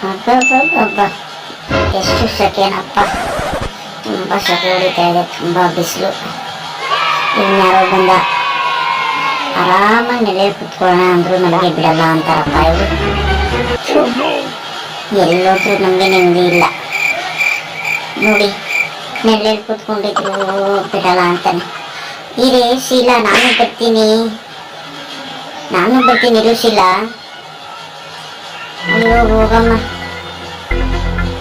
ಅಬ್ಬಬ್ಬಬ್ಬ, ಎಷ್ಟು ಸೆಕೆನಪ್ಪ, ತುಂಬ ಸೆಕೆ ಹೊಡಿತಾ ಇದೆ, ತುಂಬ ಬಿಸಿಲು. ಇನ್ಯಾರೋ ಬಂದ, ಆರಾಮಾಗಿ ನೆಲೆ ಕುತ್ಕೊಳ್ಳೋಣ ಅಂದ್ರು ನಮಗೆ ಬಿಡಲ್ಲ ಅಂತಾರಪ್ಪ ಇವರು. ಎಲ್ಲೋದ್ರೂ ನಮಗೆ ನೆಮ್ಮದಿ ಇಲ್ಲ ನೋಡಿ, ನೆಲೆಯಲ್ಲಿ ಕೂತ್ಕೊಂಡಿದ್ರು ಬಿಡಲ್ಲ ಅಂತಾನೆ. ಇರೇ ಶೀಲಾ, ನಾನು ಬರ್ತೀನಿ ಇರು ಶೀಲಾ. ಅಯ್ಯೋ ಹೋಗಮ್ಮ,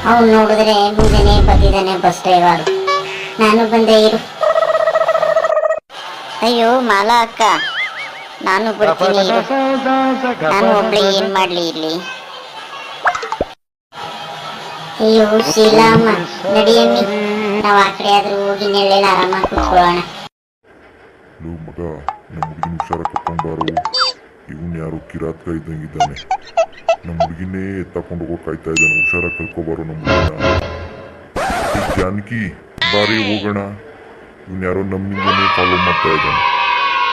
ಅವನು ನೋಡಿದ್ರೆ ಮುಂದೆನೆ ಬಂದಿದ್ದಾನೆ ಬಸ್ ಡ್ರೈವರ್. ನಾನು ಬಂದೆ ಇರು. ಅಯ್ಯೋ ಮಾಲಾ ಅಕ್ಕ, ನಾನು ಬರ್ತೀನಿ ಇರು. ನಾನು ಒಬ್ಳೆ ಏನ್ ಮಾಡ್ಲಿ ಇಲ್ಲಿ. ಅಯ್ಯೋ ಶೀಲಾಮ್ಮ, ನಡಿಯಮ್ಮಿ, ನಾವು ಆ ಕಡೆ ಆದ್ರೂ ಹೋಗಿ ನೆಲೆಲ್ಲ ಆರಾಮಾಗಿ ಕೂತ್ಕೊಳ್ಳೋಣ. ಮಗ, ನಮ್ಮ ಹುಡುಗಿನ ಹುಷಾರ ಕರ್ಕೊಂಡ್ಬಾರು. ಇವನ್ ಯಾರು ಕಿರಾತ್ಕ ಇದ್ದಂಗಿದ್ದಾನೆ. ನಮ್ಮ ಹುಡುಗಿನೇ ತಕೊಂಡು ಹೋಗೋ ಕಾಯ್ತಾ ಇದ್ದಾನೆ. ಹುಷಾರ ಕರ್ಕೊಬಾರು ನಮ್ಮ ಹುಡುಗಿನ. ಜಾನಕಿ ಬಾರಿ ಹೋಗೋಣ. ಇವನ್ ಯಾರೋ ನಮ್ಮಿಂದನೇ ಫಾಲೋ ಮಾಡ್ತಾ ಇದ್ದಾನೆ.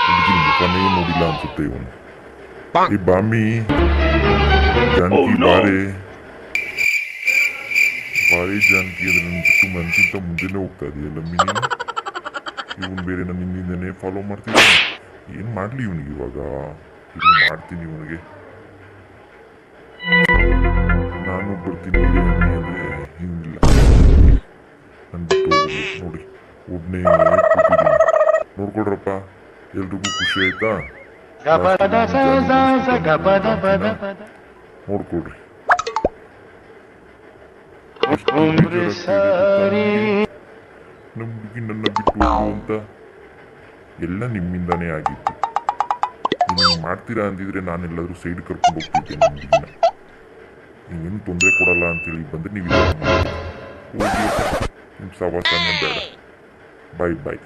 ಹುಡುಗಿನ ಮುಖನೇ ನೋಡಿಲ್ಲ ಅನ್ಸುತ್ತೆ ಇವನು. ಈ ಬಾಮಿ, ಜಾನಕಿ ಬಾರಿ ಜಾನಕಿ, ಅದ್ರ ನನ್ನ ಬಿಟ್ಟು ಮನ್ಸಿಂತ ಮುಂದೆನೇ ಹೋಗ್ತಾ ಇದೆಯಲ್ಲ ಮೀನಿ. ಇವನು ಬೇರೆ ನನ್ನ ಹಿಂದಿಂದನೇ ಫಾಲೋ ಮಾಡ್ತಿದ್ದಾನೆ. ಏನು ಮಾಡಲಿ ಇವನಿಗೆ ಇವಾಗ? ಇದು ಮಾಡ್ತೀನಿ ಇವನಿಗೆ. ನಾನು ಬರ್ತೀನಿ ಅಂದರೆ ಹಿಂಗಿಲ್ಲ, ನನ್ನ ಬಿಟ್ಟು ಹೋಗ್ಬೇಕು ನೋಡಿ. ಒಬ್ಬನೇ ಕೂತಿದ್ದೀನಿ. ನೋಡ್ಕೊಡ್ರಪ್ಪ, ಎಲ್ರಿಗೂ ಖುಷಿ ಆಯ್ತಾ? ನೋಡ್ಕೊಡ್ರಿ. ನಮ್ಮ ಹುಡುಗಿ ನನ್ನ ಬಿಟ್ಟು ಹೋಗು ಅಂತ ಎಲ್ಲ ನಿಮ್ಮಿಂದಾನೇ ಆಗಿತ್ತು. ನೀವು ಮಾಡ್ತೀರಾ ಅಂದಿದ್ರೆ ನಾನೆಲ್ಲಾದ್ರೂ ಸೈಡ್ ಕರ್ಕೊಂಡು ಹೋಗ್ತಿದ್ದೆ ನಿಮ್ಮ ಹುಡುಗಿನ. ನೀವೇನು ತೊಂದರೆ ಕೊಡಲ್ಲ ಅಂತೇಳಿ ಬಂದರೆ ನೀವು ಹೋಗಿ ನಿಮ್ಮ ಸವಾಸನೇ ಬೇಡ. ಬಾಯ್ ಬಾಯ್.